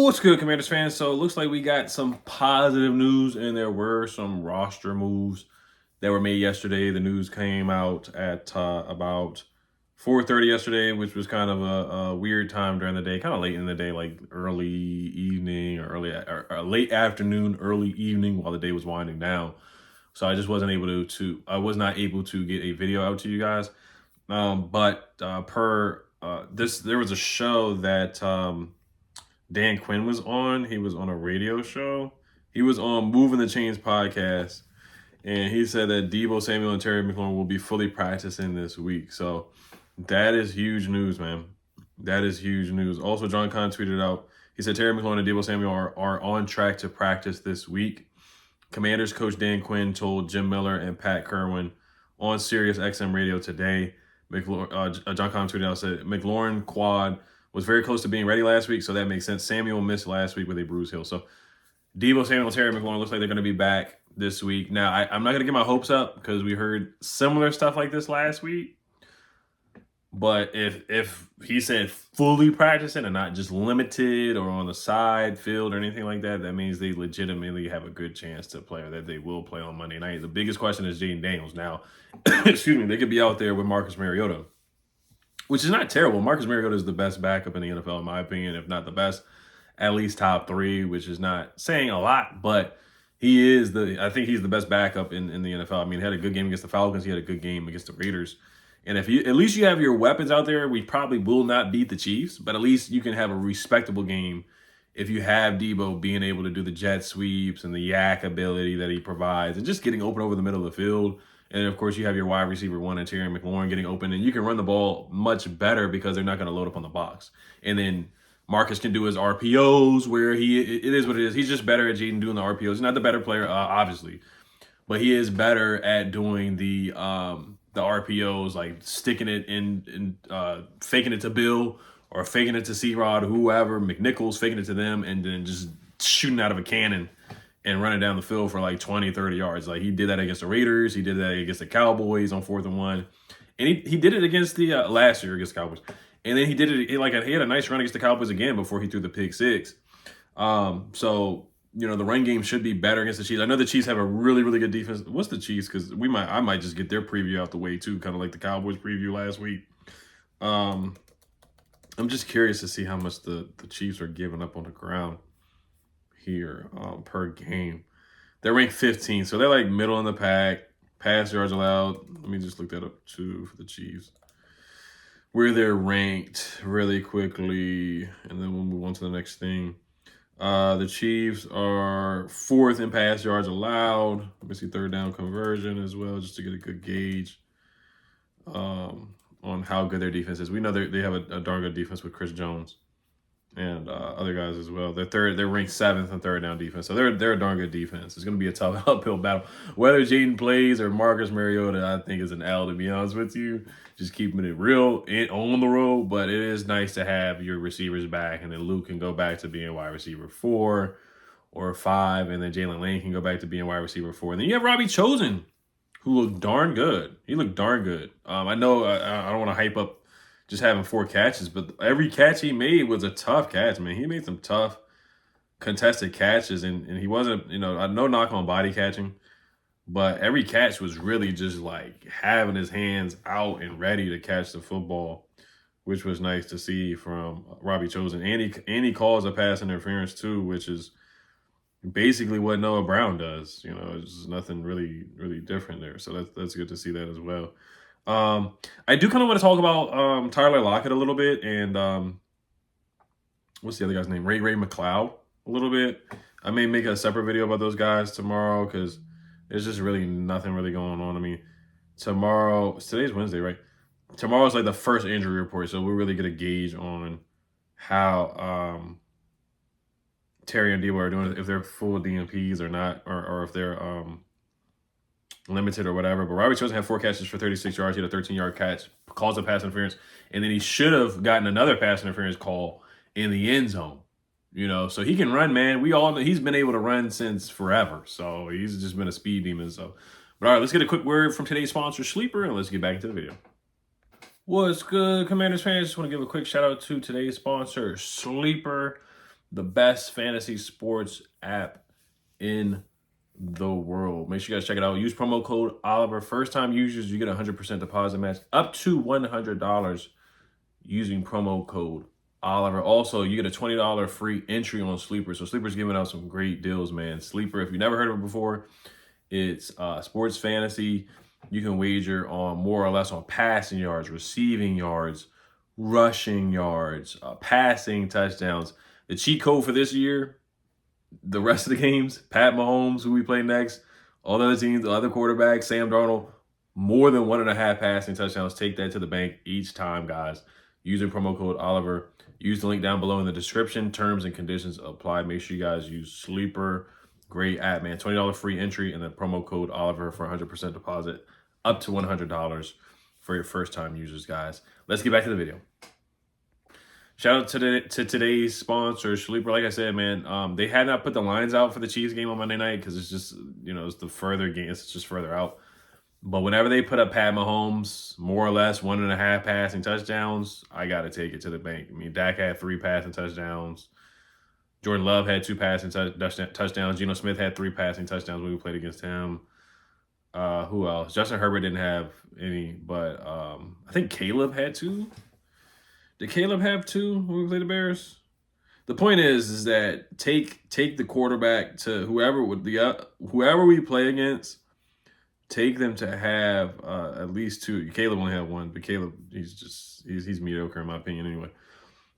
What's good, Commanders fans? So it looks like we got some positive news, and there were some roster moves that were made yesterday. The news came out at about 4:30 yesterday, which was kind of a weird time during the day, kind of late in the day, like early evening or late afternoon, early evening, while the day was winding down. So I just wasn't able I was not able to get a video out to you guys. But per this, there was a show that Dan Quinn was on. He was on a radio show. He was on Moving the Chains podcast, and he said that Deebo Samuel and Terry McLaurin will be fully practicing this week. So that is huge news, man. That is huge news. Also, John Kahn tweeted out, he said Terry McLaurin and Deebo Samuel are on track to practice this week. Commanders coach Dan Quinn told Jim Miller and Pat Kerwin on Sirius XM radio today. John Kahn tweeted out, said McLaurin quad was very close to being ready last week, so that makes sense. Samuel missed last week with a bruised heel. So Deebo Samuel and Terry McLaurin looks like they're going to be back this week. Now, I'm not going to get my hopes up because we heard similar stuff like this last week. But if he said fully practicing and not just limited or on the side field or anything like that, that means they legitimately have a good chance to play, or that they will play on Monday night. The biggest question is Jaden Daniels. Now, excuse me, they could be out there with Marcus Mariota, which is not terrible. Marcus Mariota is the best backup in the NFL, in my opinion, if not the best, at least top 3, which is not saying a lot, but I think he's the best backup in the NFL. I mean, he had a good game against the Falcons. He had a good game against the Raiders. And if at least you have your weapons out there, we probably will not beat the Chiefs, but at least you can have a respectable game if you have Deebo being able to do the jet sweeps and the yak ability that he provides and just getting open over the middle of the field. And, of course, you have your wide receiver 1 and Terry McLaurin getting open, and you can run the ball much better because they're not going to load up on the box. And then Marcus can do his RPOs where it is what it is. He's just better at doing the RPOs. He's not the better player, obviously, but he is better at doing the RPOs, like sticking it in faking it to Bill or faking it to C-Rod, whoever, McNichols, faking it to them, and then just shooting out of a cannon and running down the field for like 20, 30 yards. Like he did that against the Raiders. He did that against the Cowboys on 4th and 1. And he did it against the last year against the Cowboys. And then he did it, he had a nice run against the Cowboys again before he threw the pick 6. So, you know, the run game should be better against the Chiefs. I know the Chiefs have a really, really good defense. What's the Chiefs? Because I might just get their preview out the way too, kind of like the Cowboys preview last week. I'm just curious to see how much the Chiefs are giving up on the ground here per game. They're ranked 15, so they're like middle in the pack. Pass yards allowed. Let me just look that up too for the Chiefs, where they're ranked really quickly, and then we'll move on to the next thing. The Chiefs are 4th in pass yards allowed. Let me see 3rd down conversion as well, just to get a good gauge on how good their defense is. We know they have a darn good defense with Chris Jones and other guys as well. They're ranked 7th in 3rd down defense, so they're a darn good defense. It's going to be a tough uphill battle. Whether Jaden plays or Marcus Mariota, I think is an L, to be honest with you. Just keeping it real on the road, but it is nice to have your receivers back, and then Luke can go back to being wide receiver 4 or 5, and then Jalen Lane can go back to being wide receiver 4. And then you have Robbie Chosen, who looked darn good. He looked darn good. I know I don't want to hype up just having 4 catches, but every catch he made was a tough catch, man. He made some tough contested catches, and he wasn't, no knock on body catching, but every catch was really just like having his hands out and ready to catch the football, which was nice to see from Robbie Chosen. And he calls a pass interference too, which is basically what Noah Brown does. It's nothing really, really different there. So that's good to see that as well. I do kind of want to talk about Tyler Lockett a little bit, and what's the other guy's name? Ray McLeod a little bit. I may make a separate video about those guys tomorrow because there's just really nothing really going on. I mean, today's Wednesday, right? Tomorrow's like the first injury report, so we'll really get a gauge on how Terry and Deebo are doing, if they're full DMPs or not, or if they're limited or whatever. But Robbie Chosen had 4 catches for 36 yards. He had a 13-yard catch, calls a pass interference, and then he should have gotten another pass interference call in the end zone. So he can run, man. He's been able to run since forever. So he's just been a speed demon. So, but all right, let's get a quick word from today's sponsor, Sleeper, and let's get back into the video. What's good, Commanders fans? Just want to give a quick shout out to today's sponsor, Sleeper. the best fantasy sports app in the world. Make sure you guys check it out. Use promo code Oliver. First time users, you get a 100% deposit match up to $100 using promo code Oliver. Also, you get a $20 free entry on Sleeper. So Sleeper's giving out some great deals, man. Sleeper, if you've never heard of it before, it's sports fantasy. You can wager on more or less on passing yards, receiving yards, rushing yards, passing touchdowns. The cheat code for this year, the rest of the games, Pat Mahomes, who we play next, all the other teams, the other quarterbacks, Sam Darnold, more than 1.5 passing touchdowns. Take that to the bank each time, guys. Using promo code Oliver. Use the link down below in the description. Terms and conditions apply. Make sure you guys use Sleeper. Great app, man. $20 free entry and then promo code Oliver for 100% deposit up to $100 for your first time users, guys. Let's get back to the video. Shout out to today's sponsor, Sleeper. Like I said, man, they had not put the lines out for the Chiefs game on Monday night because it's just, it's the further game. It's just further out. But whenever they put up Pat Mahomes, more or less 1.5 passing touchdowns, I got to take it to the bank. I mean, Dak had 3 passing touchdowns. Jordan Love had 2 passing touchdowns. Geno Smith had 3 passing touchdowns when we played against him. Who else? Justin Herbert didn't have any, but I think Caleb had 2. Did Caleb have 2 when we played the Bears? The point is that take the quarterback to whoever we play against. Take them to have at least 2. Caleb only had 1, but Caleb, he's mediocre in my opinion anyway.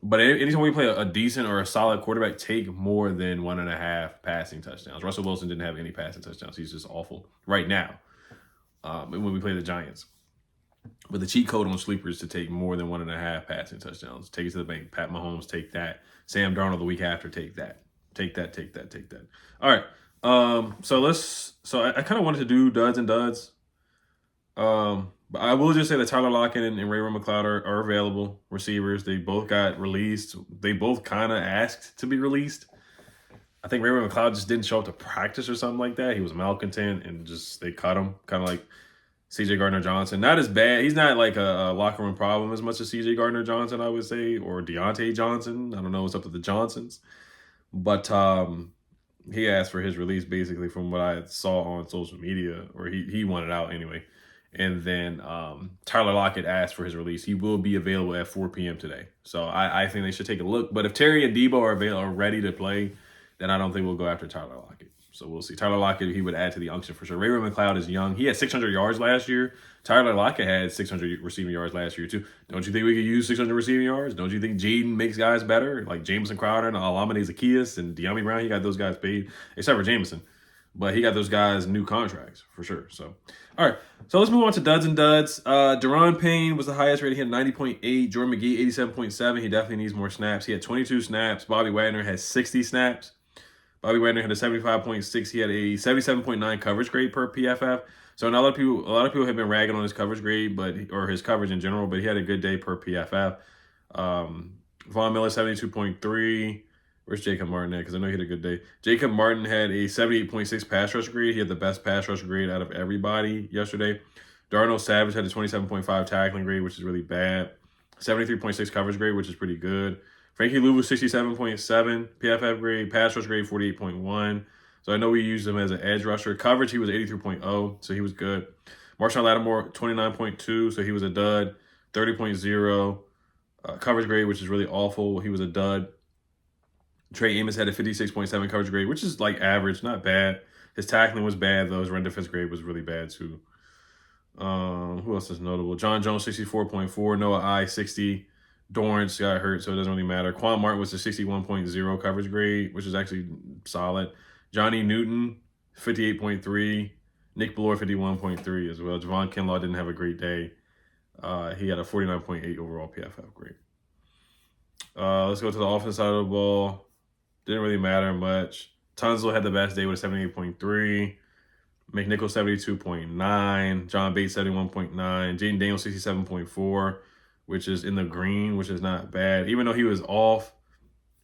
But anytime we play a decent or a solid quarterback, take more than 1.5 passing touchdowns. Russell Wilson didn't have any passing touchdowns. He's just awful right now when we play the Giants. But the cheat code on Sleeper is to take more than 1.5 passing touchdowns. Take it to the bank. Pat Mahomes, take that. Sam Darnold the week after, take that. Take that. All right. So I kind of wanted to do duds and duds. But I will just say that Tyler Lockett and Ray-Ray McLeod are available receivers. They both got released. They both kind of asked to be released. I think Ray-Ray McLeod just didn't show up to practice or something like that. He was malcontent and just they cut him, kind of like C.J. Gardner-Johnson. Not as bad. He's not like a locker room problem as much as C.J. Gardner-Johnson, I would say, or Deontay Johnson. I don't know what's up with the Johnsons. But he asked for his release basically from what I saw on social media, or he wanted out anyway. And then Tyler Lockett asked for his release. He will be available at 4 p.m. today. So I think they should take a look. But if Terry and Deebo are ready to play, then I don't think we'll go after Tyler Lockett. So we'll see. Tyler Lockett, he would add to the unction for sure. Ray-Ray McLeod is young. He had 600 yards last year. Tyler Lockett had 600 receiving yards last year too. Don't you think we could use 600 receiving yards? Don't you think Jaden makes guys better? Like Jameson Crowder and Alameda Zacchaeus and De'Ami Brown, he got those guys paid, except for Jameson. But he got those guys new contracts for sure. So, all right. So let's move on to duds and duds. Deron Payne was the highest rated. He had 90.8. Jordan McGee, 87.7. He definitely needs more snaps. He had 22 snaps. Bobby Wagner had 60 snaps. Bobby Wagner had a 75.6. He had a 77.9 coverage grade per PFF. So a lot of people have been ragging on his coverage grade, or his coverage in general, but he had a good day per PFF. Von Miller, 72.3. Where's Jacob Martin at? Because I know he had a good day. Jacob Martin had a 78.6 pass rush grade. He had the best pass rush grade out of everybody yesterday. Darnell Savage had a 27.5 tackling grade, which is really bad. 73.6 coverage grade, which is pretty good. Frankie Lou was 67.7 PFF grade. Pass rush grade, 48.1. So I know we used him as an edge rusher. Coverage, he was 83.0, so he was good. Marshawn Lattimore, 29.2, so he was a dud. 30.0 coverage grade, which is really awful. He was a dud. Trey Amos had a 56.7 coverage grade, which is like average, not bad. His tackling was bad, though. His run defense grade was really bad, too. Who else is notable? John Jones, 64.4. Noah I, 60. Dorrance got hurt, so it doesn't really matter. Quan Martin was a 61.0 coverage grade, which is actually solid. Johnny Newton, 58.3. Nick Ballore, 51.3 as well. Javon Kinlaw didn't have a great day. He had a 49.8 overall PFF grade. Let's go to the offensive side of the ball. Didn't really matter much. Tunzel had the best day with a 78.3. McNichol, 72.9. John Bates, 71.9. Jaden Daniels, 67.4, which is in the green, which is not bad. Even though he was off,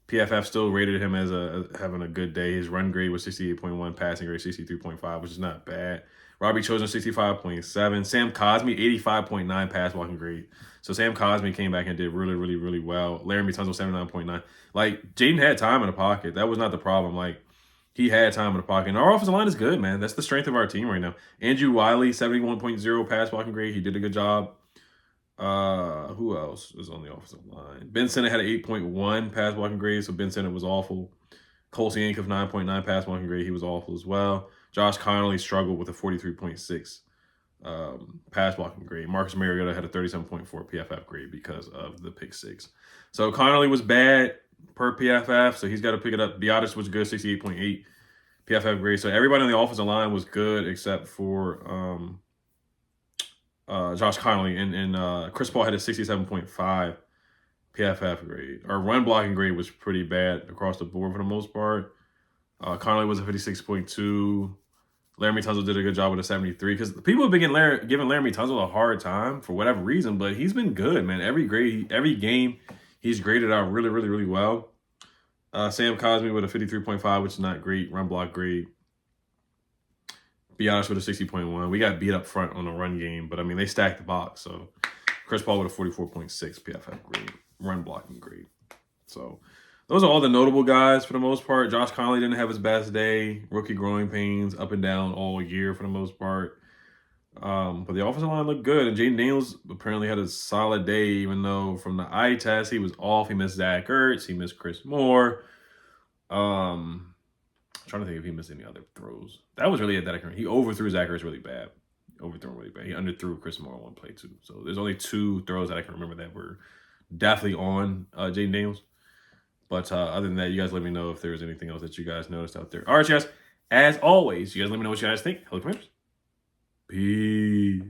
PFF still rated him as having a good day. His run grade was 68.1, passing grade 63.5, which is not bad. Robbie Chosen, 65.7. Sam Cosmi, 85.9 pass blocking grade. So Sam Cosmi came back and did really, really, really well. Laramie Tunsil, 79.9. Like, Jaden had time in the pocket. That was not the problem. Like, he had time in the pocket. And our offensive line is good, man. That's the strength of our team right now. Andrew Wiley, 71.0 pass blocking grade. He did a good job. Who else was on the offensive line? Ben Sinnott had an 8.1 pass blocking grade, so Ben Sinnott was awful. Cole Yank of 9.9 pass blocking grade, he was awful as well. Josh Connolly struggled with a 43.6 pass blocking grade. Marcus Mariota had a 37.4 PFF grade because of the pick six. So Connolly was bad per PFF, so he's got to pick it up. Biotis was good, 68.8 PFF grade. So everybody on the offensive line was good except for Josh Connolly. And Chris Paul had a 67.5 PFF grade. Our run blocking grade was pretty bad across the board for the most part. Connolly was a 56.2. Laramie Tunsil did a good job with a 73 because people have been giving Laramie Tunsil a hard time for whatever reason, but he's been good, man. Every game, he's graded out really, really, really well. Sam Cosmi with a 53.5, which is not great. Run block grade. Biotis with a 60.1. We got beat up front on the run game, but I mean, they stacked the box. So Chris Paul with a 44.6 PFF grade, run blocking grade. So those are all the notable guys for the most part. Josh Connolly didn't have his best day. Rookie growing pains up and down all year for the most part. But the offensive line looked good. And Jaden Daniels apparently had a solid day, even though from the eye test, he was off. He missed Zach Ertz. He missed Chris Moore. I'm trying to think if he missed any other throws. That was really it that I can. He overthrew Zach Ertz really bad. Overthrew him really bad. He underthrew Chris Moore on one play, too. So there's only 2 throws that I can remember that were definitely on Jaden Daniels. But other than that, you guys let me know if there was anything else that you guys noticed out there. All right, you guys. As always, you guys let me know what you guys think. Hello, Commanders. Peace.